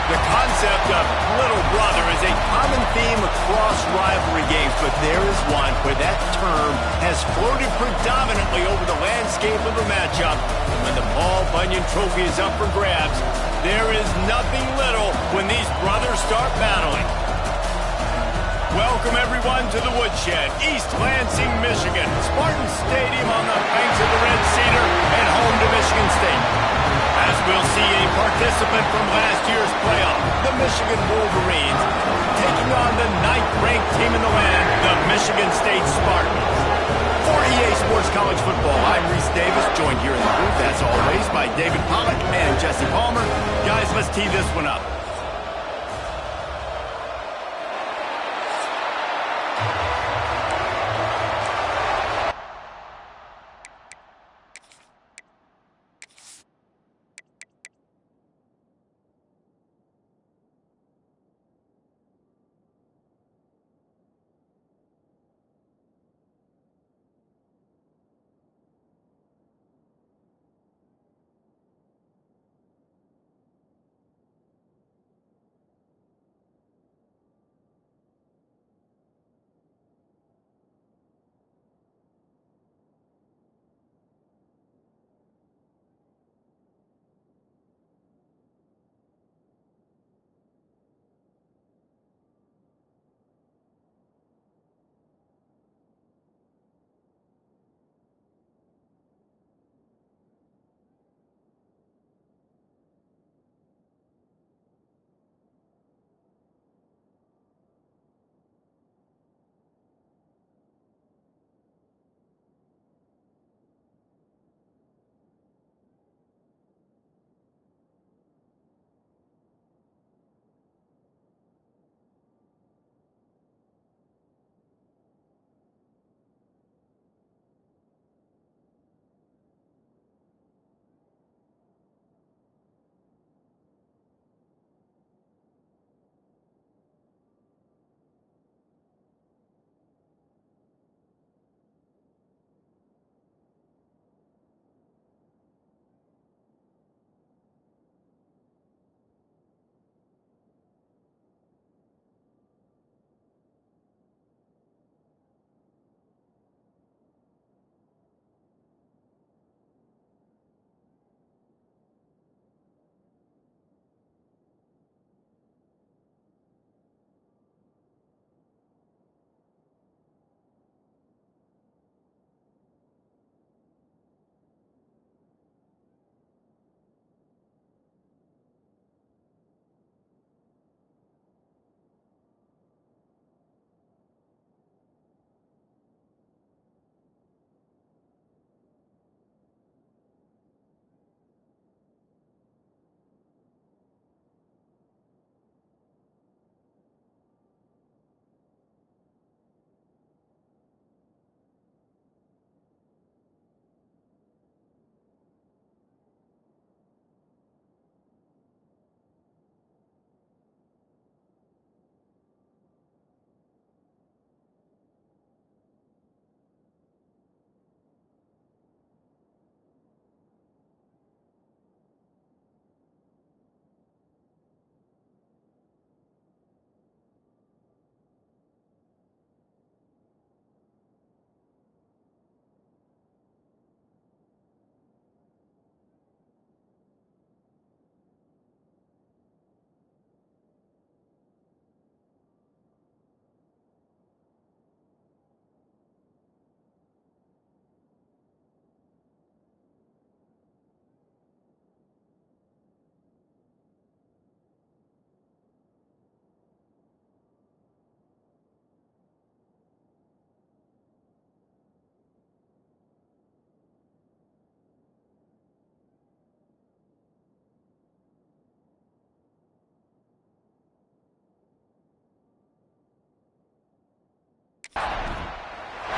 The concept of little brother is a common theme across rivalry games, but there is one where that term has floated predominantly over the landscape of a matchup. And when the Paul Bunyan Trophy is up for grabs, there is nothing little when these brothers start battling. Welcome, everyone, to the Woodshed, East Lansing, Michigan. Spartan Stadium on the banks of the Red Cedar and home to Michigan State. As we'll see a participant from last year's playoff, the Michigan Wolverines, taking on the 9th-ranked team in the land, the Michigan State Spartans. For EA Sports College Football, I'm Reese Davis, joined here in the booth, as always, by David Pollack and Jesse Palmer. Guys, let's tee this one up.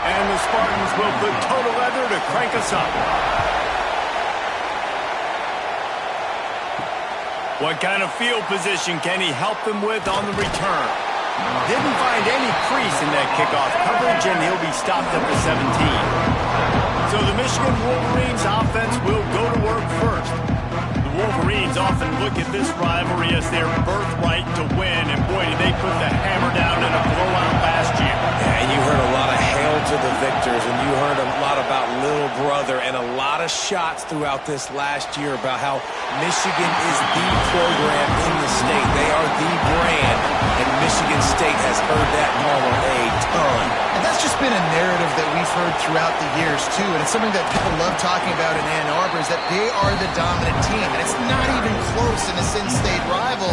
And the Spartans will put total leather to crank us up. What kind of field position can he help them with on the return? Didn't find any crease in that kickoff coverage, and he'll be stopped at the 17. So the Michigan Wolverines offense will go to work first. The Wolverines fans often look at this rivalry as their birthright to win, and boy, did they put the hammer down in a blowout last year. Yeah, and you heard a lot of hail to the victors, and you heard a lot about little brother, and a lot of shots throughout this last year about how Michigan is the program in the state. They are the brand, and Michigan State has heard that Palmer a ton. And that's just been a narrative that we've heard throughout the years, too. And it's something that people love talking about in Ann Arbor is that they are the dominant team. And it's not even close in a Sin-State rival.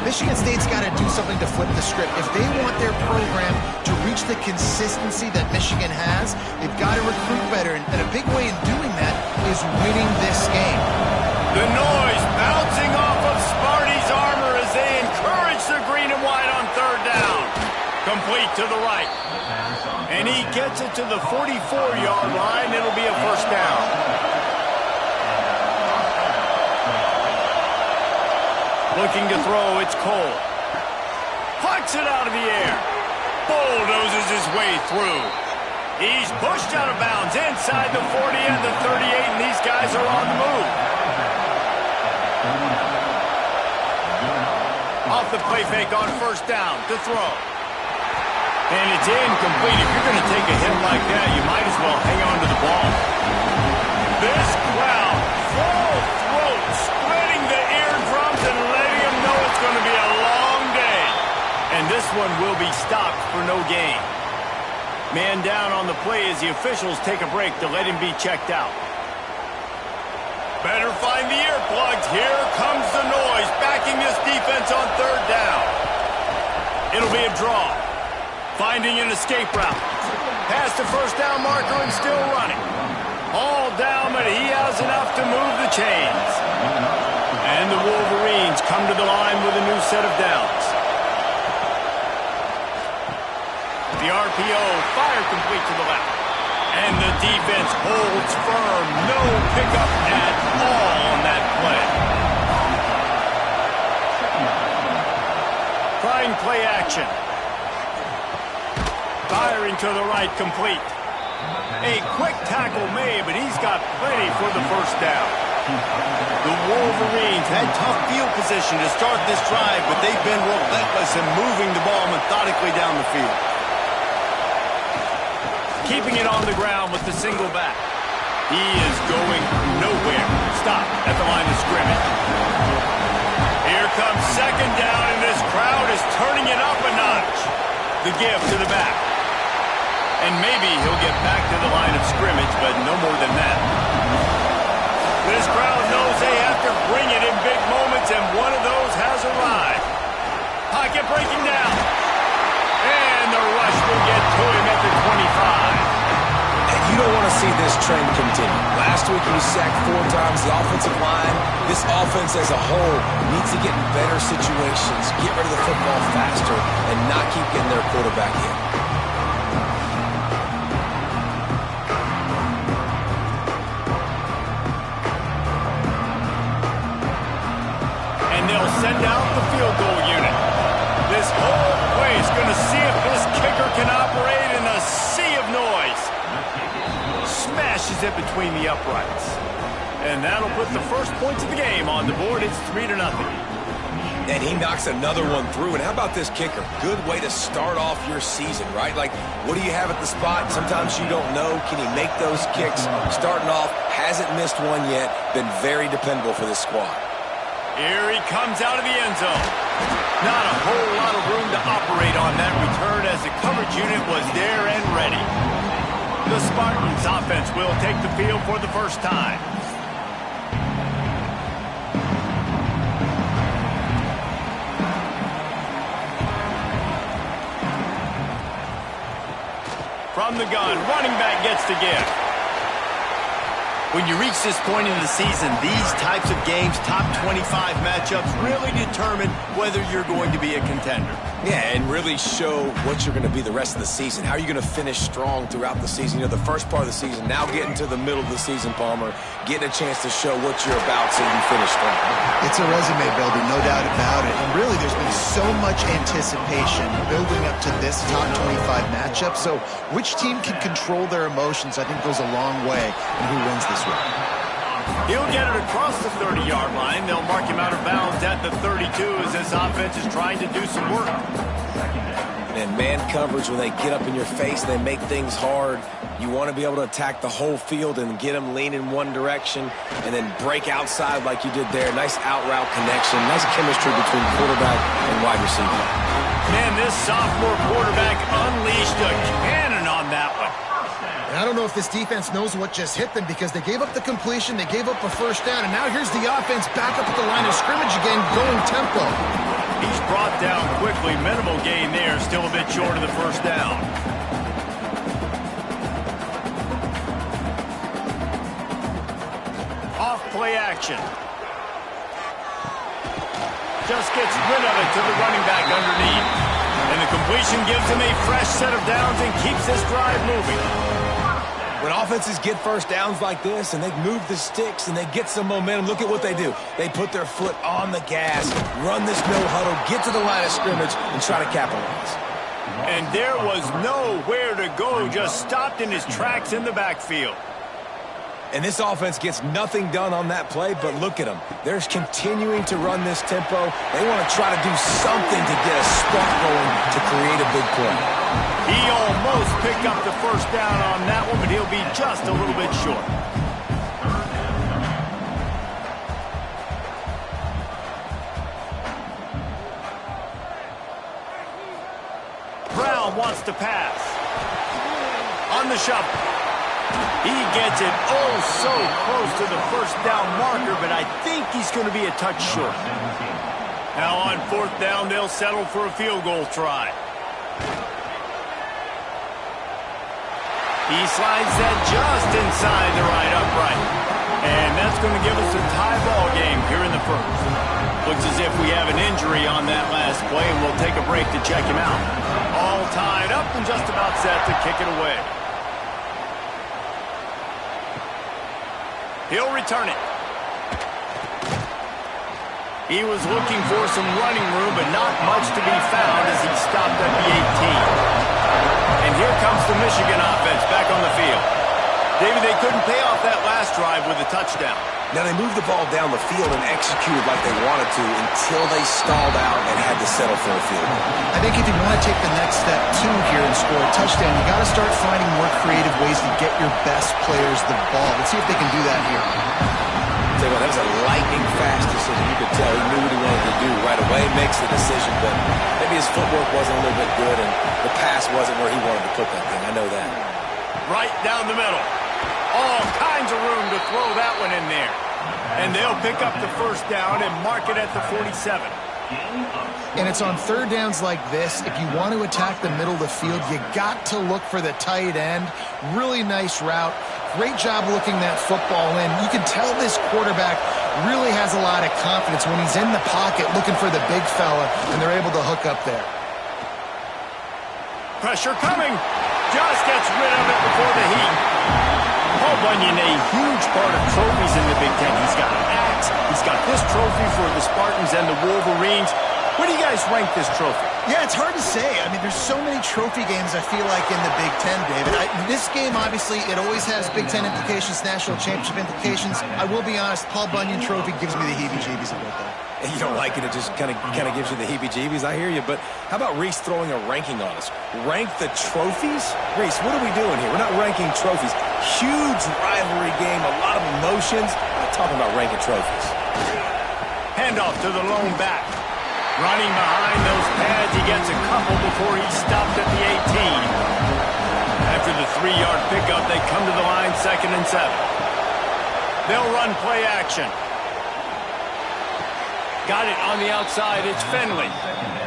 Michigan State's got to do something to flip the script. If they want their program to reach the consistency that Michigan has, they've got to recruit better. And a big way in doing that is winning this game. The noise bouncing off of Sparty's armor as they encourage the green and white on third down. Complete to the right. And he gets it to the 44-yard line. It'll be a first down. Looking to throw, it's Cole. Plucks it out of the air. Bulldozes his way through. He's pushed out of bounds inside the 40 and the 38, and these guys are on the move. Off the play fake on first down to throw. And it's incomplete. If you're going to take a hit like that, you might as well hang on to the ball. This crowd, full throat, spreading the eardrums and letting them know it's going to be a long day. And this one will be stopped for no gain. Man down on the play as the officials take a break to let him be checked out. Better find the earplugs. Here comes the noise, backing this defense on third down. It'll be a draw. Finding an escape route. Past the first down marker and still running. All down, but he has enough to move the chains. And the Wolverines come to the line with a new set of downs. The RPO, fire complete to the left. And the defense holds firm. No pickup at all on that play. Trying play action. Firing to the right, complete. A quick tackle made, but he's got plenty for the first down. The Wolverines had tough field position to start this drive, but they've been relentless in moving the ball methodically down the field. Keeping it on the ground with the single back. He is going nowhere. Stop at the line of scrimmage. Here comes second down, and this crowd is turning it up a notch. The give to the back. And maybe he'll get back to the line of scrimmage, but no more than that. This crowd knows they have to bring it in big moments, and one of those has arrived. Pocket breaking down. And the rush will get to him at the 25. And you don't want to see this trend continue. Last week he was sacked 4 times. The offensive line, this offense as a whole, needs to get in better situations, get rid of the football faster, and not keep getting their quarterback hit. They'll send out the field goal unit. This whole play is going to see if this kicker can operate in a sea of noise. Smashes it between the uprights. And that'll put the first points of the game on the board. It's 3-0. And he knocks another one through. And how about this kicker? Good way to start off your season, right? Like, what do you have at the spot? Sometimes you don't know. Can he make those kicks? Starting off, hasn't missed one yet. Been very dependable for this squad. Here he comes out of the end zone. Not a whole lot of room to operate on that return as the coverage unit was there and ready. The Spartans offense will take the field for the first time. From the gun, running back gets the give. When you reach this point in the season, these types of games, top 25 matchups, really determine whether you're going to be a contender. Yeah, and really show what you're going to be the rest of the season. How are you going to finish strong throughout the season? You know, the first part of the season, now getting to the middle of the season, Palmer, getting a chance to show what you're about so you can finish strong. It's a resume builder, no doubt about it. And really, there's been so much anticipation building up to this top 25 matchup. So which team can control their emotions, I think, goes a long way in who wins this one. He'll get it across the 30-yard line. They'll mark him out of bounds at the 32 as this offense is trying to do some work. And man coverage, when they get up in your face and they make things hard, you want to be able to attack the whole field and get them lean in one direction and then break outside like you did there. Nice out route connection. Nice chemistry between quarterback and wide receiver. Man, this sophomore quarterback unleashed a cannon on that one. And I don't know if this defense knows what just hit them because they gave up the completion, they gave up a first down, and now here's the offense back up at the line of scrimmage again, going tempo. He's brought down quickly. Minimal gain there, still a bit short of the first down. Off play action. Just gets rid of it to the running back underneath. And the completion gives him a fresh set of downs and keeps this drive moving. When offenses get first downs like this and they move the sticks and they get some momentum, look at what they do. They put their foot on the gas, run this no huddle, get to the line of scrimmage, and try to capitalize. And there was nowhere to go, just stopped in his tracks in the backfield. And this offense gets nothing done on that play, but look at them. They're continuing to run this tempo. They want to try to do something to get a spark going to create a big play. He almost picked up the first down on that one, but he'll be just a little bit short. Brown wants to pass. On the shovel. He gets it so close to the first down marker, but I think he's going to be a touch short. Now on fourth down, they'll settle for a field goal try. He slides that just inside the right upright. And that's going to give us a tie ball game here in the first. Looks as if we have an injury on that last play, and we'll take a break to check him out. All tied up and just about set to kick it away. He'll return it. He was looking for some running room, but not much to be found as he stopped at the 18. And here comes the Michigan offense back on the field. David, they couldn't pay off that last drive with a touchdown. Now, they moved the ball down the field and executed like they wanted to until they stalled out and had to settle for a field goal. I think if you want to take the next step, too, here and score a touchdown, you got to start finding more creative ways to get your best players the ball. Let's see if they can do that here. Tell you what, that was a lightning-fast decision. You could tell he knew what he wanted to do right away, makes the decision, but maybe his footwork wasn't a little bit good and the pass wasn't where he wanted to put that thing. I know that. Right down the middle. All kinds of room to throw that one in there. And they'll pick up the first down and mark it at the 47. And it's on third downs like this. If you want to attack the middle of the field, you got to look for the tight end. Really nice route. Great job looking that football in. You can tell this quarterback really has a lot of confidence when he's in the pocket looking for the big fella, and they're able to hook up there. Pressure coming. Just gets rid of it before the heat. Paul Bunyan, a huge part of trophies in the Big Ten. He's got an axe. He's got this trophy for the Spartans and the Wolverines. Where do you guys rank this trophy? Yeah, it's hard to say. I mean, there's so many trophy games, I feel like, in the Big Ten, David. This game, obviously, it always has Big Ten implications, national championship implications. I will be honest, Paul Bunyan trophy gives me the heebie-jeebies about that. And you don't like it, it just kind of gives you the heebie-jeebies. I hear you, but how about Reese throwing a ranking on us? Rank the trophies? Reese, what are we doing here? We're not ranking trophies. Huge rivalry game, a lot of emotions. I'm not talking about ranking trophies. Handoff to the lone back. Running behind those pads, he gets a couple before he stopped at the 18. After the 3-yard pickup, they come to the line 2nd and 7. They'll run play action. Got it on the outside. It's Finley.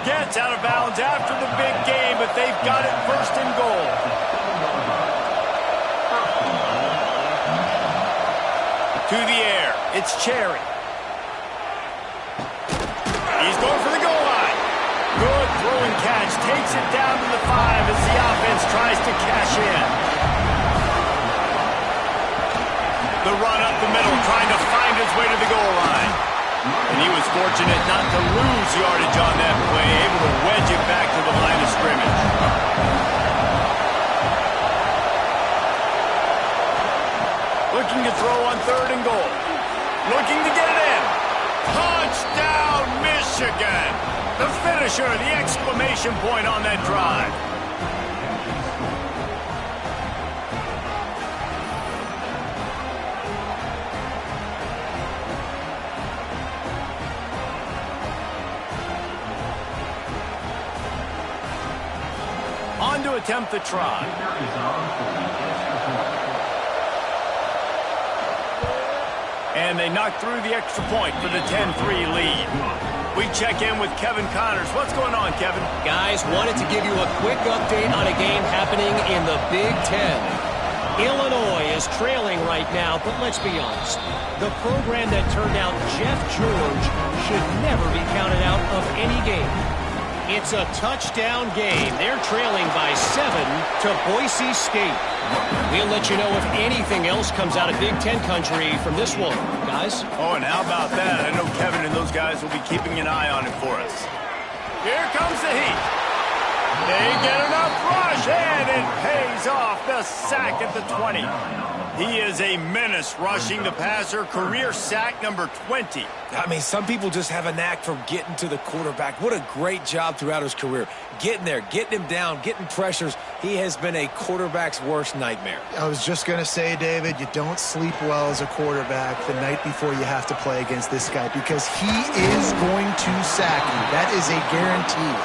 Gets out of bounds after the big game, but they've got it 1st and goal. To the air. It's Cherry. He's going for the goal line. Good throw and catch. Takes it down to the 5 as the offense tries to cash in. The run up the middle, trying to find his way to the goal line. And he was fortunate not to lose yardage on that play, able to wedge it back to the line of scrimmage. Looking to throw on 3rd and goal. looking to get it in. Touchdown, Michigan! The finisher, the exclamation point on that drive. On to attempt the try. And they knock through the extra point for the 10-3 lead. We check in with Kevin Connors. What's going on, Kevin? Guys, wanted to give you a quick update on a game happening in the Big Ten. Illinois is trailing right now, but let's be honest. The program that turned out Jeff George should never be counted out of any game. It's a touchdown game. They're trailing by 7 to Boise State. We'll let you know if anything else comes out of Big Ten country from this one, guys. Oh, and how about that? I know Kevin and those guys will be keeping an eye on it for us. Here comes the heat. They get enough rush, and it pays off. The sack at the 20. He is a menace rushing the passer. Career sack number 20. I mean, some people just have a knack for getting to the quarterback. What a great job throughout his career. Getting there, getting him down, getting pressures. He has been a quarterback's worst nightmare. I was just going to say, David, you don't sleep well as a quarterback the night before you have to play against this guy because he is going to sack you. That is a guarantee.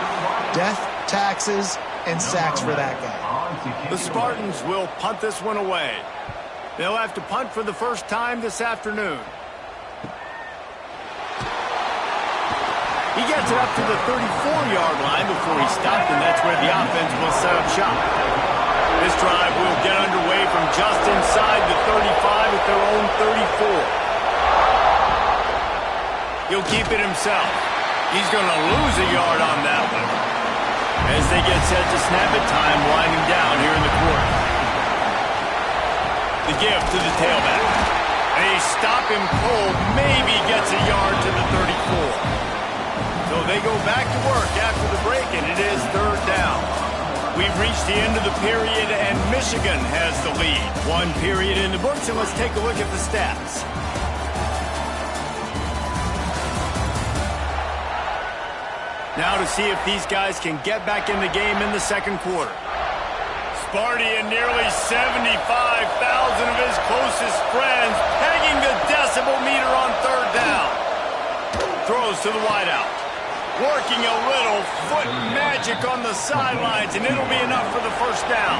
Death, taxes, and sacks for that guy. The Spartans will punt this one away. They'll have to punt for the first time this afternoon. He gets it up to the 34-yard line before he stopped, and that's where the offense will set up shop. This drive will get underway from just inside the 35 at their own 34. He'll keep it himself. He's going to lose a yard on that one. As they get set to snap it, time winding down here in the quarter. The give to the tailback. They stop him cold, maybe gets a yard to the 34. So they go back to work after the break, and it is third down. We've reached the end of the period, and Michigan has the lead. One period in the books, and let's take a look at the stats. Now to see if these guys can get back in the game in the second quarter. Sparty and nearly 75,000 of his closest friends pegging the decibel meter on third down. Throws to the wideout. Working a little foot magic on the sidelines, and it'll be enough for the first down.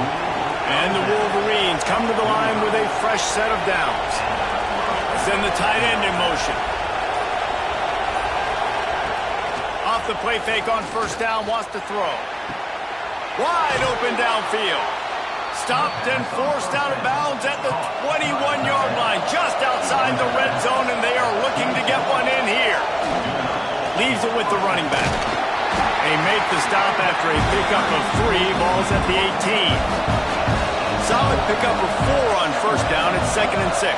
And the Wolverines come to the line with a fresh set of downs. Send the tight end in motion. Off the play fake on first down, wants to throw. Wide open downfield. Stopped and forced out of bounds at the 21-yard line, just outside the red zone, and they are looking to get one in here. Leaves it with the running back. They make the stop after a pickup of 3, balls at the 18. Solid pickup of 4 on first down at 2nd and 6.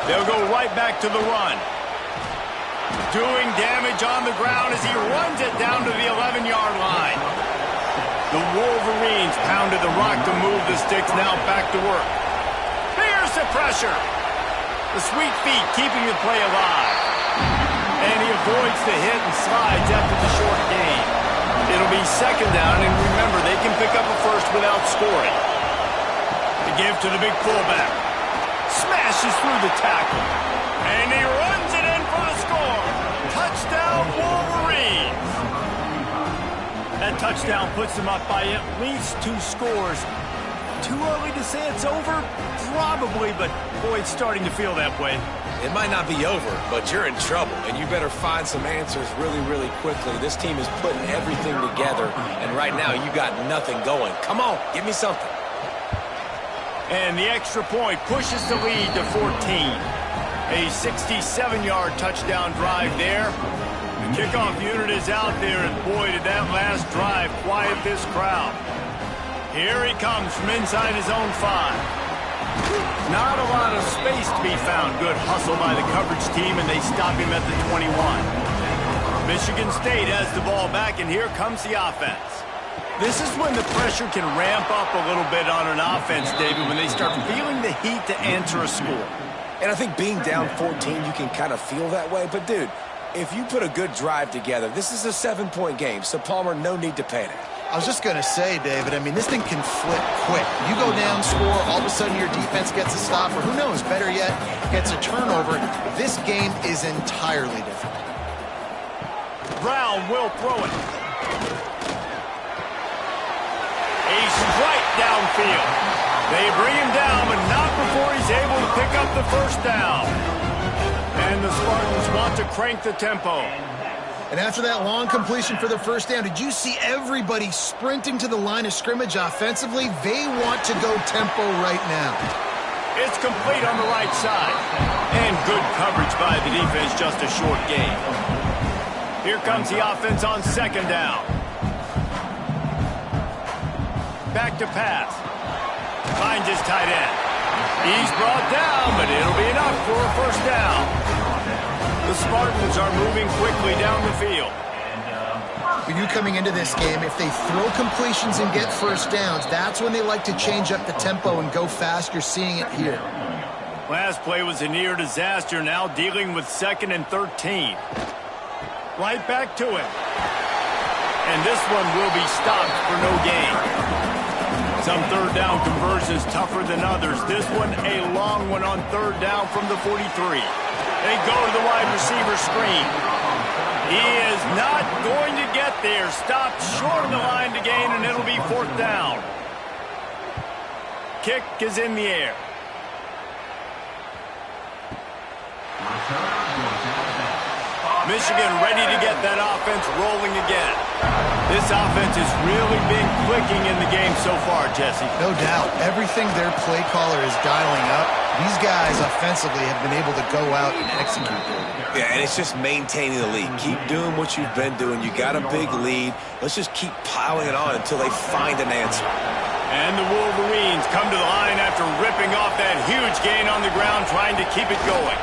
They'll go right back to the run. Doing damage on the ground as he runs it down to the 11-yard line. The Wolverines pounded the rock to move the sticks, now back to work. Here's the pressure. The sweet feet keeping the play alive. And he avoids the hit and slides after the short gain. It'll be second down, and remember, they can pick up a first without scoring. The give to the big fullback. Smashes through the tackle. And he runs it in for the score. Touchdown, Wolverines. That touchdown puts them up by at least 2 scores. Too early to say it's over? Probably, but boy, it's starting to feel that way. It might not be over, but you're in trouble, and you better find some answers really, really quickly. This team is putting everything together, and right now you got nothing going. Come on, give me something. And the extra point pushes the lead to 14. A 67-yard touchdown drive there. The kickoff unit is out there, and boy, did that last drive quiet this crowd. Here he comes from inside his own 5. Not a lot of space to be found. Good hustle by the coverage team, and they stop him at the 21. Michigan State has the ball back, and here comes the offense. This is when the pressure can ramp up a little bit on an offense, David, when they start feeling the heat to answer a score. And I think being down 14, you can kind of feel that way. But, dude, if you put a good drive together, this is a 7-point game. So, Palmer, no need to panic. I was just going to say, David, I mean, this thing can flip quick. You go down, score, all of a sudden your defense gets a stop, or who knows, better yet, gets a turnover. This game is entirely different. Brown will throw it. A strike downfield. They bring him down, but not before he's able to pick up the first down. And the Spartans want to crank the tempo. And after that long completion for the first down, did you see everybody sprinting to the line of scrimmage offensively? They want to go tempo right now. It's complete on the right side. And good coverage by the defense, just a short gain. Here comes the offense on second down. Back to pass. Finds his tight end. He's brought down, but it'll be enough for a first down. The Spartans are moving quickly down the field. For you coming into this game, if they throw completions and get first downs, that's when they like to change up the tempo and go fast. You're seeing it here. Last play was a near disaster, now dealing with 2nd and 13. Right back to it. And this one will be stopped for no gain. Some third down conversions tougher than others. This one a long one on third down from the 43. They go to the wide receiver screen. He is not going to get there. Stopped short of the line to gain, and it'll be 4th down. Kick is in the air. Michigan ready to get that offense rolling again. This offense has really been clicking in the game so far, Jesse. No doubt. Everything their play caller is dialing up, these guys offensively have been able to go out and execute there. Yeah, and it's just maintaining the lead. Keep doing what you've been doing. You got a big lead. Let's just keep piling it on until they find an answer. And the Wolverines come to the line after ripping off that huge gain on the ground, trying to keep it going.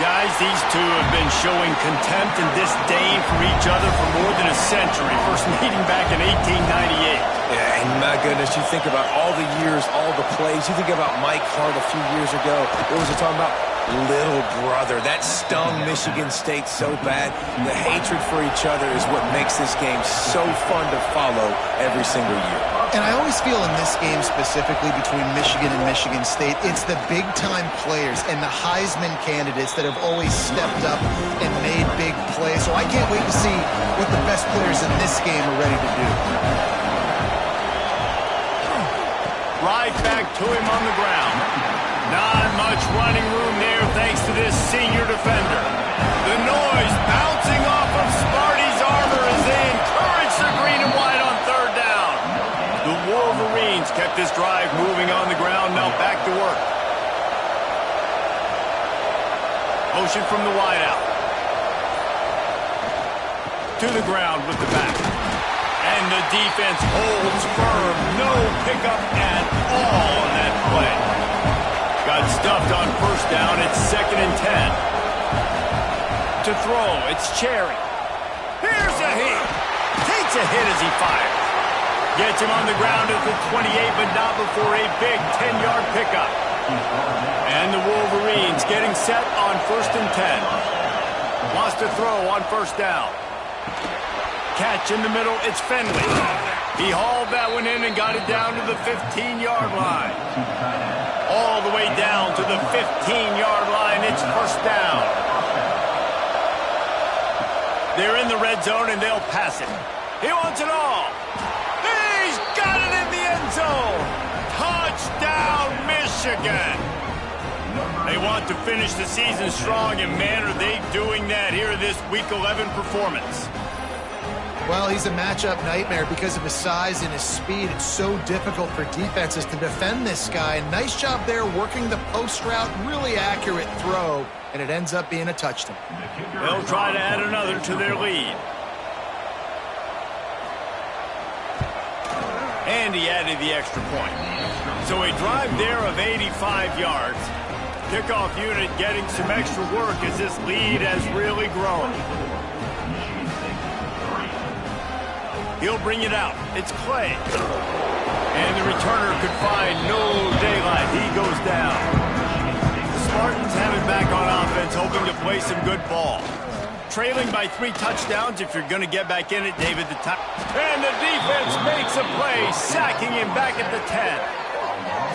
Guys, these two have been showing contempt and disdain for each other for more than a century, first meeting back in 1898. Yeah, and my goodness, you think about all the years, all the plays. You think about Mike Hart a few years ago. What was he talking about? Little brother. That stung Michigan State so bad. The hatred for each other is what makes this game so fun to follow every single year. And I always feel in this game specifically between Michigan and Michigan State, it's the big-time players and the Heisman candidates that have always stepped up and made big plays. So I can't wait to see what the best players in this game are ready to do. Right back to him on the ground. Not much running room there thanks to this senior defender. The noise bouncing off of Sparty's armor as they encourage the green and white on third down. The Wolverines kept this drive moving on the ground, now back to work. Motion from the wideout. To the ground with the back. And the defense holds firm. No pickup at all on that play. Got stuffed on first down. It's 2nd and 10. To throw, it's Cherry. Here's a hit. Takes a hit as he fires. Gets him on the ground at the 28, but not before a big 10-yard pickup. And the Wolverines getting set on 1st and 10. Wants to throw on first down. Catch in the middle, it's Fenley. He hauled that one in and got it down to the 15-yard line. All the way down to the 15-yard line, it's first down. They're in the red zone and they'll pass it. He wants it all. He's got it in the end zone. Touchdown, Michigan. They want to finish the season strong, and man, are they doing that here in this Week 11 performance. Well, he's a matchup nightmare because of his size and his speed. It's so difficult for defenses to defend this guy. Nice job there working the post route, really accurate throw, and it ends up being a touchdown. They'll try to add another to their lead. And he added the extra point. So a drive there of 85 yards. Kickoff unit getting some extra work as this lead has really grown. He'll bring it out. It's Clay. And the returner could find no daylight. He goes down. The Spartans have it back on offense, hoping to play some good ball. Trailing by 3 touchdowns. If you're going to get back in it, David, the time. And the defense makes a play, sacking him back at the 10.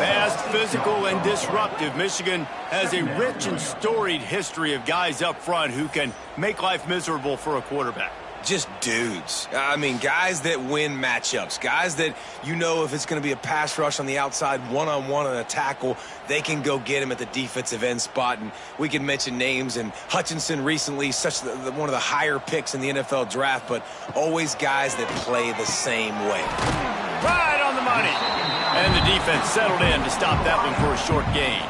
Fast, physical, and disruptive. Michigan has a rich and storied history of guys up front who can make life miserable for a quarterback. Just dudes. I mean, guys that win matchups. Guys that, you know, if it's going to be a pass rush on the outside, one-on-one on a tackle, they can go get him at the defensive end spot. And we can mention names. And Hutchinson recently, one of the higher picks in the NFL draft, but always guys that play the same way. Right on the money. And the defense settled in to stop that one for a short gain.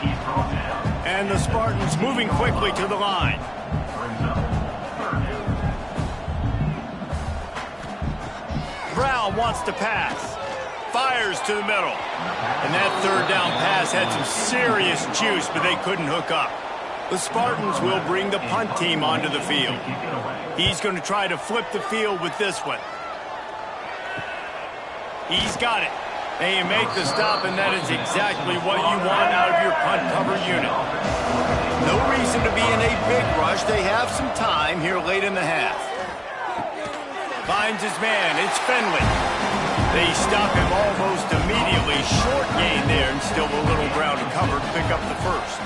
And the Spartans moving quickly to the line. Brown wants to pass. Fires to the middle. And that third down pass had some serious juice, but they couldn't hook up. The Spartans will bring the punt team onto the field. He's going to try to flip the field with this one. He's got it. They make the stop, and that is exactly what you want out of your punt cover unit. No reason to be in a big rush. They have some time here late in the half. Finds his man. It's Finley. They stop him almost immediately. Short gain there, and still a little ground to cover to pick up the first.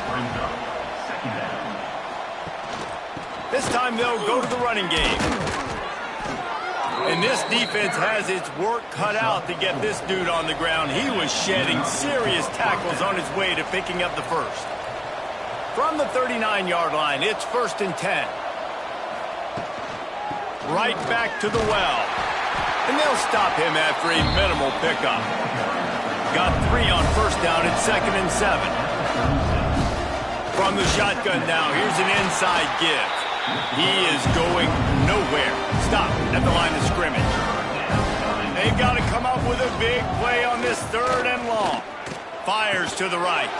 This time they'll go to the running game. And this defense has its work cut out to get this dude on the ground. He was shedding serious tackles on his way to picking up the first. From the 39-yard line, it's 1st and 10. Right back to the well. And they'll stop him after a minimal pickup. Got 3 on 1st down at 2nd and 7. From the shotgun now, here's an inside give. He is going nowhere. Stop at the line of scrimmage. They've got to come up with a big play on this 3rd and long. Fires to the right.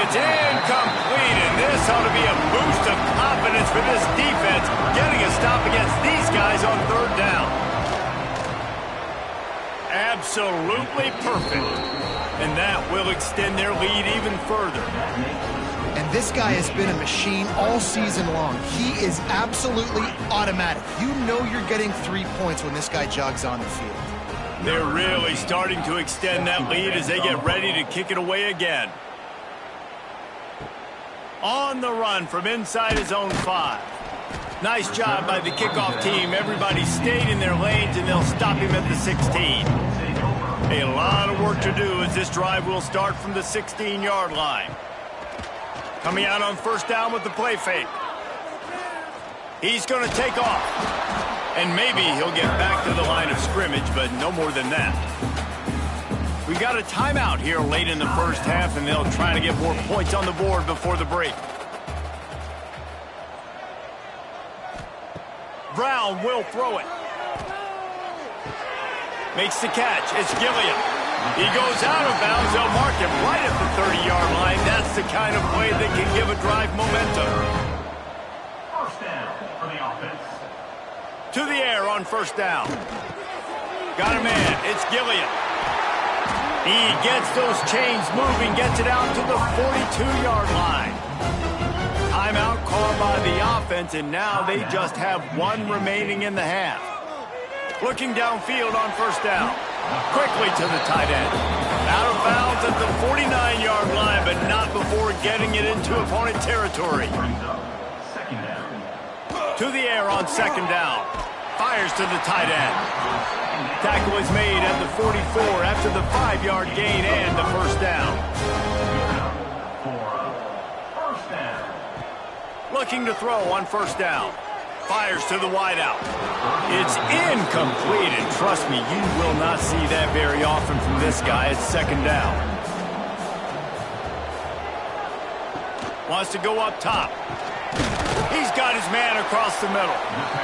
It's incomplete, and this ought to be a boost of confidence for this defense, getting a stop against these guys on 3rd down. Absolutely perfect. And that will extend their lead even further. And this guy has been a machine all season long. He is absolutely automatic. You know you're getting 3 points when this guy jogs on the field. They're really starting to extend that lead as they get ready to kick it away again. On the run from inside his own 5. Nice job by the kickoff team. Everybody stayed in their lanes, and they'll stop him at the 16. A lot of work to do as this drive will start from the 16-yard line. Coming out on 1st down with the play fake. He's going to take off. And maybe he'll get back to the line of scrimmage, but no more than that. We got a timeout here late in the first half, and they'll try to get more points on the board before the break. Brown will throw it. Makes the catch. It's Gilliam. He goes out of bounds. They'll mark him right at the 30-yard line. That's the kind of play that can give a drive momentum. First down for the offense. To the air on 1st down. Got a man. It's Gilliam. He gets those chains moving, gets it out to the 42-yard line. Timeout called by the offense, and now they just have 1 remaining in the half. Looking downfield on 1st down. Quickly to the tight end. Out of bounds at the 49-yard line, but not before getting it into opponent territory. To the air on 2nd down. Fires to the tight end. Tackle is made at the 44 after the 5-yard gain and the 1st down. Looking to throw on 1st down. Fires to the wideout. It's incomplete, and trust me, you will not see that very often from this guy. It's 2nd down. Wants to go up top. He's got his man across the middle.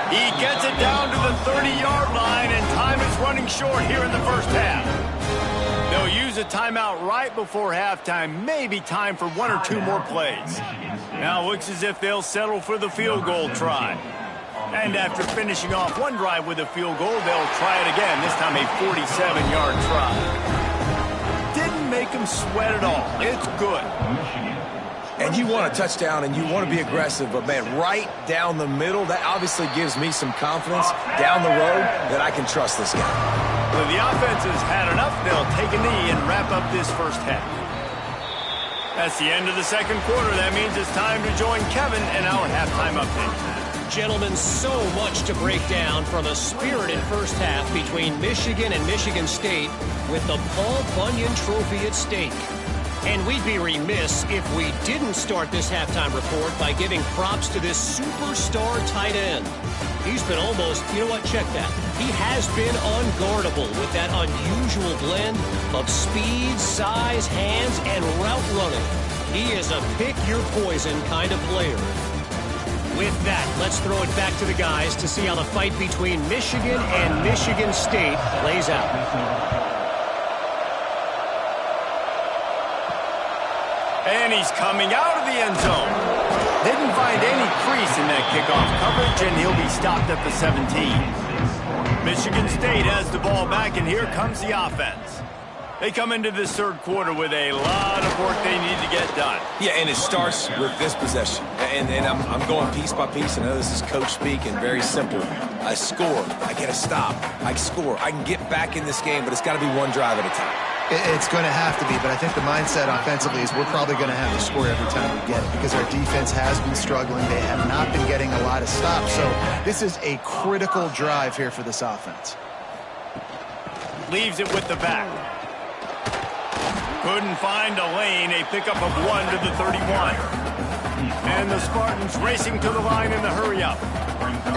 He gets it down to the 30-yard line, and time is running short here in the first half. They'll use a timeout right before halftime. Maybe time for 1 or 2 more plays. Now it looks as if they'll settle for the field goal try. And after finishing off one drive with a field goal, they'll try it again, this time a 47-yard try. Didn't make them sweat at all. It's good. And you want a touchdown and you want to be aggressive, but, man, right down the middle, that obviously gives me some confidence down the road that I can trust this guy. Well, the offense has had enough. They'll take a knee and wrap up this first half. That's the end of the second quarter. That means it's time to join Kevin and our halftime update. Gentlemen, so much to break down from a spirited first half between Michigan and Michigan State with the Paul Bunyan Trophy at stake. And we'd be remiss if we didn't start this halftime report by giving props to this superstar tight end. He's been almost, you know what, check that. He has been unguardable with that unusual blend of speed, size, hands, and route running. He is a pick-your-poison kind of player. With that, let's throw it back to the guys to see how the fight between Michigan and Michigan State plays out. And he's coming out of the end zone. Didn't find any crease in that kickoff coverage, and he'll be stopped at the 17. Michigan State has the ball back, and here comes the offense. They come into this third quarter with a lot of work they need to get done. Yeah, and it starts with this possession. And I'm going piece by piece. I know this is coach speak and very simple. I score. I get a stop. I score. I can get back in this game, but it's got to be one drive at a time. It's going to have to be, but I think the mindset offensively is we're probably going to have to score every time we get it because our defense has been struggling. They have not been getting a lot of stops. So this is a critical drive here for this offense. Leaves it with the back. Couldn't find a lane. A pickup of 1 to the 31. And the Spartans racing to the line in the hurry-up.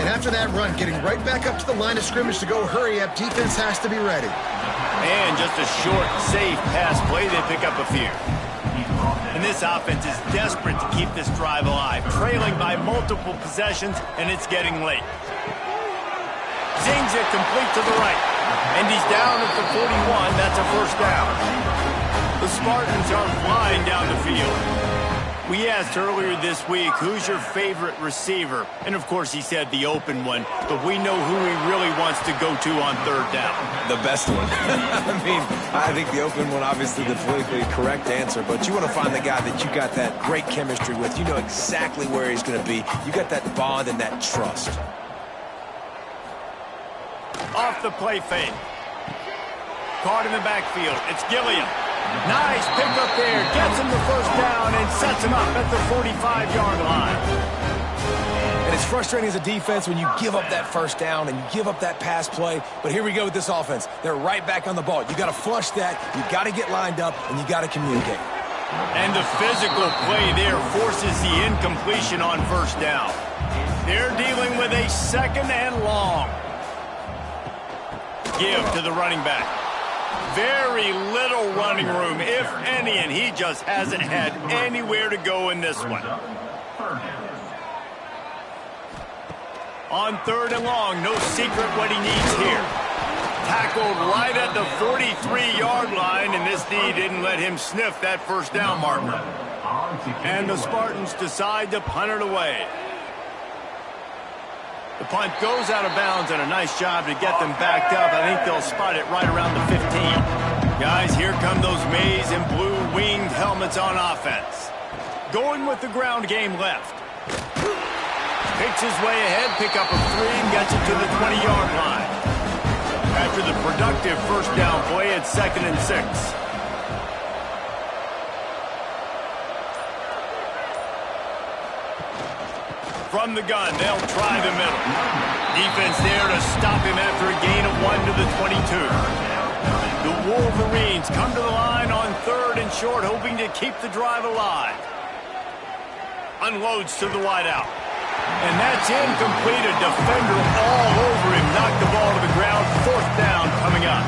And after that run, getting right back up to the line of scrimmage to go hurry-up, defense has to be ready. And just a short, safe pass play, they pick up a few. And this offense is desperate to keep this drive alive, trailing by multiple possessions, and it's getting late. Zings it complete to the right. And he's down at the 41. That's a first down. The Spartans are flying down the field. We asked earlier this week, who's your favorite receiver? And, of course, he said the open one. But we know who he really wants to go to on third down. The best one. I think the open one, obviously the politically correct answer. But you want to find the guy that you got that great chemistry with. You know exactly where he's going to be. You got that bond and that trust. Off the play fake. Caught in the backfield. It's Gilliam. Nice pickup there. Gets him the first down and sets him up at the 45-yard line. And it's frustrating as a defense when you give up that first down and you give up that pass play. But here we go with this offense. They're right back on the ball. You got to flush that. You got to get lined up, and you got to communicate. And the physical play there forces the incompletion on first down. They're dealing with a second and long. Give to the running back. Very little running room, if any, and he just hasn't had anywhere to go in this one. On third and long, no secret what he needs here. Tackled right at the 43-yard line, and this D didn't let him sniff that first down marker. And the Spartans decide to punt it away. The punt goes out of bounds, and a nice job to get them backed up. I think they'll spot it right around the 15. Guys, here come those maize and blue winged helmets on offense. Going with the ground game left. Picks his way ahead, pick up a 3, and gets it to the 20-yard line. After the productive first down play, it's 2nd and 6. From the gun, they'll try the middle. Defense there to stop him after a gain of 1 to the 22. The Wolverines come to the line on third and short, hoping to keep the drive alive. Unloads to the wideout. And that's incomplete. A defender all over him. Knocked the ball to the ground. Fourth down coming up.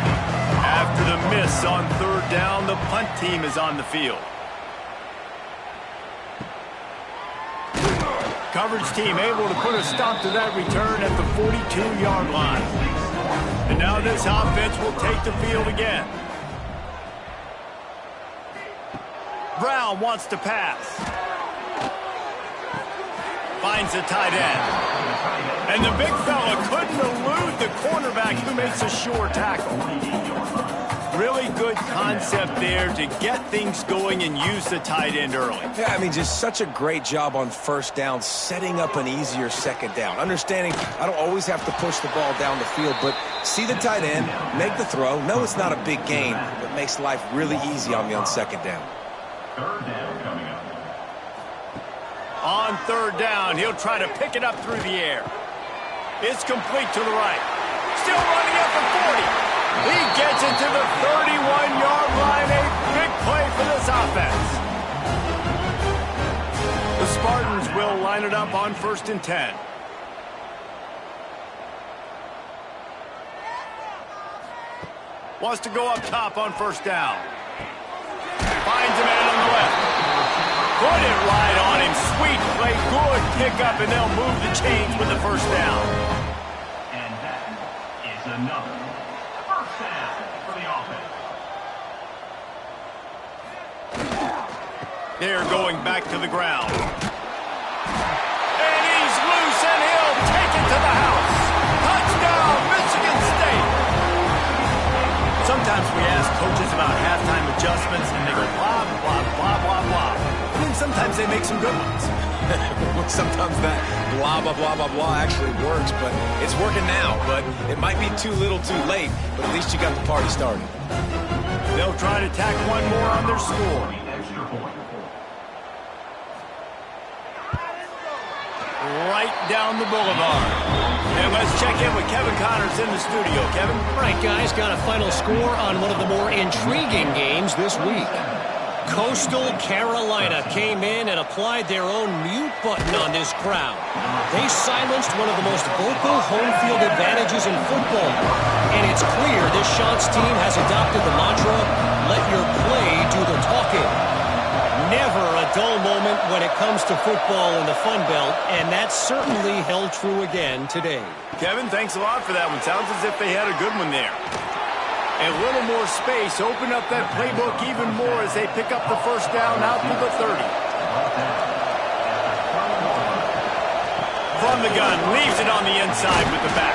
After the miss on third down, the punt team is on the field. Coverage team able to put a stop to that return at the 42-yard line. And now this offense will take the field again. Brown wants to pass. finds the tight end. And the big fella couldn't elude the cornerback who makes a sure tackle. Really good concept there to get things going and use the tight end early. Yeah, I mean, just such a great job on first down, setting up an easier second down. Understanding I don't always have to push the ball down the field, but see the tight end, make the throw. No, it's not a big gain, but makes life really easy on me on second down. Third down coming up. On third down, he'll try to pick it up through the air. It's complete to the right. Still running up for 40. He gets it to the 31-yard line. A big play for this offense. The Spartans will line it up on 1st and 10. Wants to go up top on first down. Finds a man on the left. Put it right on him. Sweet play. Good pickup, and they'll move the chains with the first down. And that is another first down for the offense. They're going back to the ground. And he's loose, and he'll take it to the house. Touchdown, Michigan State. Sometimes we ask coaches about halftime adjustments, and they go blah, blah, blah, blah, blah. And then sometimes they make some good ones. Sometimes that blah, blah, blah, blah, blah actually works, but it's working now. But it might be too little too late, but at least you got the party started. They'll try to tack one more on their score. Extra point. Right down the boulevard. And let's check in with Kevin Connors in the studio. Kevin? All right, guys, got a final score on one of the more intriguing games this week. Coastal Carolina came in and applied their own mute button on this crowd. They silenced one of the most vocal home field advantages in football. And it's clear this Chants team has adopted the mantra, let your play do the talking. Never a dull moment when it comes to football in the Fun Belt, and that certainly held true again today. Kevin, thanks a lot for that one. Sounds as if they had a good one there. A little more space, open up that playbook even more as they pick up the first down out to the 30. From the gun, leaves it on the inside with the back.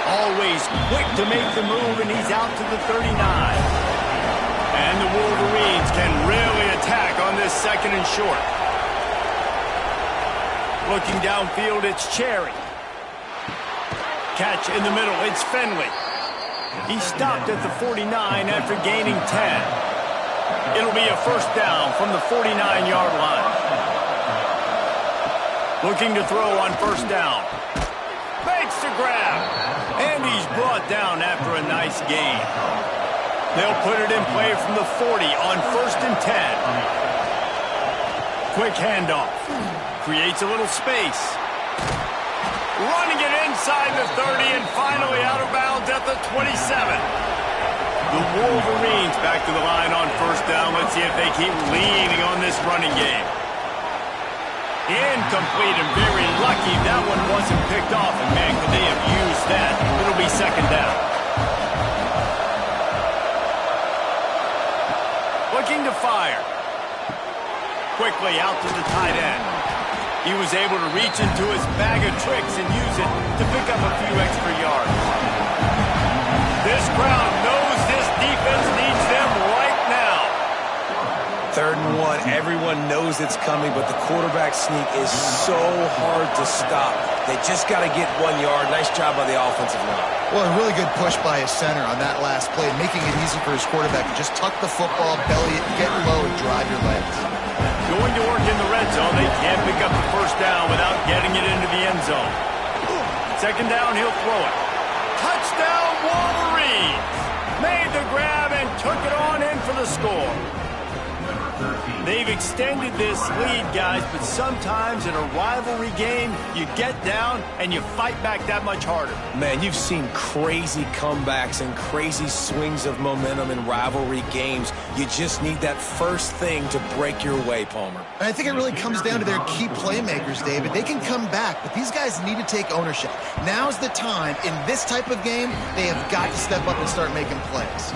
Always quick to make the move, and he's out to the 39. And the Wolverines can really attack on this second and short. Looking downfield, it's Cherry. Catch in the middle, it's Finley. He stopped at the 49 after gaining 10. It'll be a first down from the 49-yard line. Looking to throw on first down. Makes the grab. And he's brought down after a nice gain. They'll put it in play from the 40 on 1st and 10. Quick handoff. Creates a little space. Running it inside the 30 and finally out of bounds at the 27. The Wolverines back to the line on first down. Let's see if they keep leaning on this running game. Incomplete, and very lucky that one wasn't picked off. And man, could they have used that. It'll be second down. Looking to fire. Quickly out to the tight end. He was able to reach into his bag of tricks and use it to pick up a few extra yards. This crowd knows this defense needs them right now. 3rd and 1, everyone knows it's coming, but the quarterback sneak is so hard to stop. They just got to get 1 yard. Nice job by the offensive line. Well, a really good push by his center on that last play, making it easy for his quarterback to just tuck the football, belly it, get low, and drive your legs. Going to work in the red zone. They can't pick up the first down without getting it into the end zone. Second down, he'll throw it. Touchdown, Wolverines! Made the grab and took it on in for the score. They've extended this lead, guys, but sometimes in a rivalry game, you get down and you fight back that much harder. Man, you've seen crazy comebacks and crazy swings of momentum in rivalry games. You just need that first thing to break your way, Palmer. And I think it really comes down to their key playmakers, David. They can come back, but these guys need to take ownership. Now's the time. In this type of game, they have got to step up and start making plays.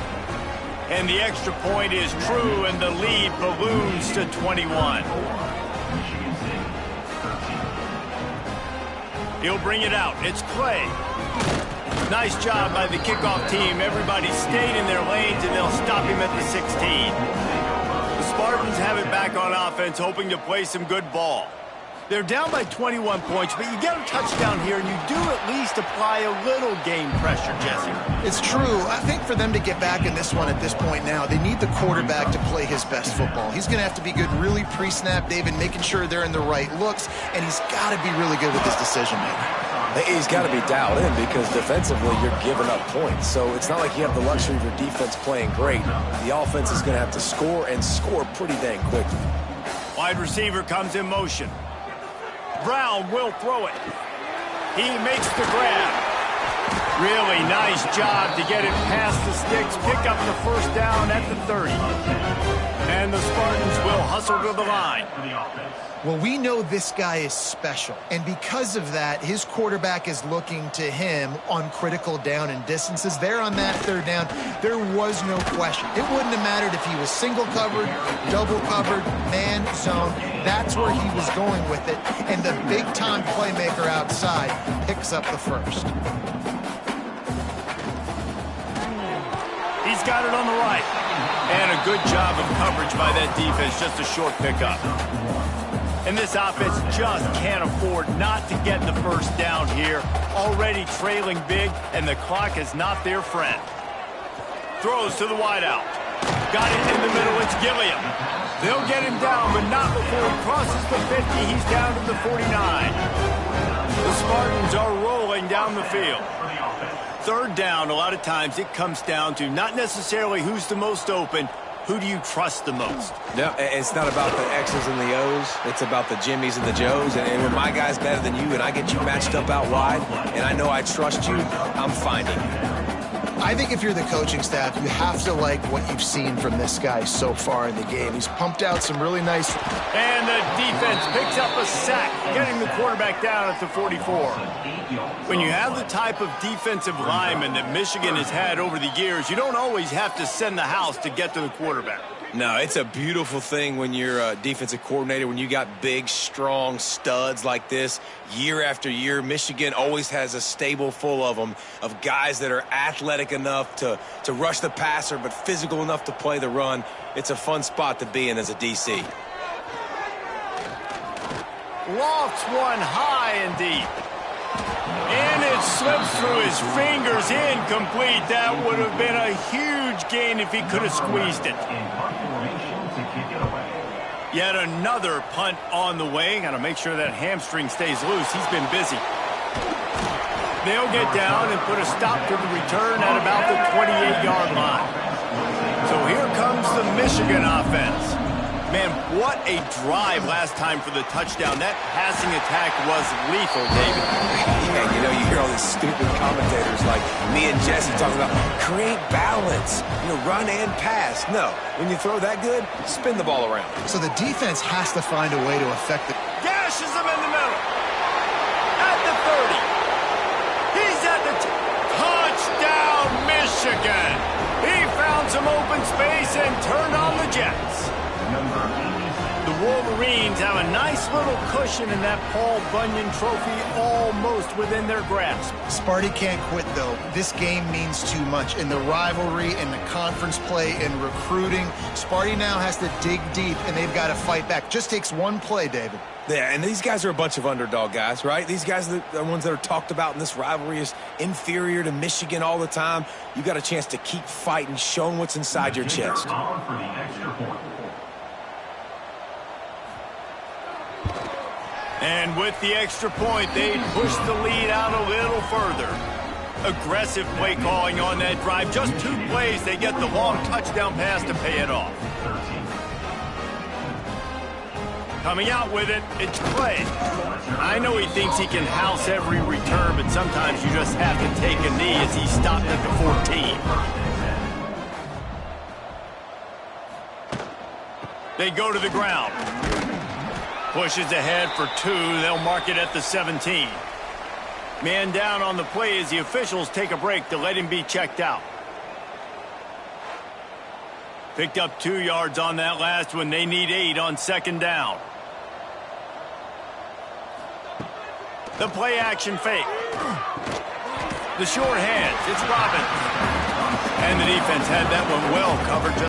And the extra point is true, and the lead balloons to 21. He'll bring it out. It's Clay. Nice job by the kickoff team. Everybody stayed in their lanes, and they'll stop him at the 16. The Spartans have it back on offense, hoping to play some good ball. They're down by 21 points, but you get a touchdown here, and you do at least apply a little game pressure, Jesse. It's true. I think for them to get back in this one at this point now, they need the quarterback to play his best football. He's going to have to be good really pre-snap, David, making sure they're in the right looks, and he's got to be really good with his decision-making. He's got to be dialed in because defensively you're giving up points. So it's not like you have the luxury of your defense playing great. The offense is going to have to score and score pretty dang quickly. Wide receiver comes in motion. Brown will throw it. He makes the grab. Really nice job to get it past the sticks, pick up the first down at the 30. And the Spartans will hustle to the line. Well, we know this guy is special, and because of that, his quarterback is looking to him on critical down and distances. There on that third down, there was no question. It wouldn't have mattered if he was single covered, double covered, man zone. That's where he was going with it, and the big-time playmaker outside picks up the first. He's got it on the right. And a good job of coverage by that defense, just a short pickup. And this offense just can't afford not to get the first down here. Already trailing big, and the clock is not their friend. Throws to the wideout. Got it in the middle, it's Gilliam. They'll get him down, but not before he crosses the 50. He's down to the 49. The Spartans are rolling down the field. Third down, a lot of times it comes down to not necessarily who's the most open, who do you trust the most? No, it's not about the X's and the O's. It's about the Jimmys and the Joes. And when my guy's better than you and I get you matched up out wide and I know I trust you, I'm finding you. I think if you're the coaching staff, you have to like what you've seen from this guy so far in the game. He's pumped out some really nice... And the defense picks up a sack, getting the quarterback down at the 44. When you have the type of defensive lineman that Michigan has had over the years, you don't always have to send the house to get to the quarterback. No, it's a beautiful thing when you're a defensive coordinator, when you got big, strong studs like this year after year. Michigan always has a stable full of them, of guys that are athletic enough to rush the passer, but physical enough to play the run. It's a fun spot to be in as a DC. Lofts one high and deep. And it slips through his fingers, incomplete. That would have been a huge gain if he could have squeezed it. Yet another punt on the way. Got to make sure that hamstring stays loose. He's been busy. They'll get down and put a stop to the return at about the 28-yard line. So here comes the Michigan offense. Man, what a drive last time for the touchdown. That passing attack was lethal, David. Yeah, you know, you hear all these stupid commentators like me and Jesse talking about create balance, run and pass. No, when you throw that good, spin the ball around. So the defense has to find a way to affect the... Gashes him in the middle. At the 30. He's at the... Touchdown, Michigan. He found some open space and turned on the Jets. The Wolverines have a nice little cushion in that Paul Bunyan trophy, almost within their grasp. Sparty can't quit, though. This game means too much. In the rivalry, in the conference play, in recruiting, Sparty now has to dig deep, and they've got to fight back. Just takes one play, David. Yeah, and these guys are a bunch of underdog guys, right? These guys are the ones that are talked about in this rivalry as inferior to Michigan all the time. You got a chance to keep fighting, showing what's inside your chest. And with the extra point, they push the lead out a little further. Aggressive play calling on that drive. Just 2 plays, they get the long touchdown pass to pay it off. Coming out with it, it's Clay. I know he thinks he can house every return, but sometimes you just have to take a knee as he stopped at the 14. They go to the ground. Pushes ahead for 2. They'll mark it at the 17. Man down on the play as the officials take a break to let him be checked out. Picked up 2 yards on that last one. They need 8 on second down. The play action fake. The short hands. It's Robbins. And the defense had that one well covered.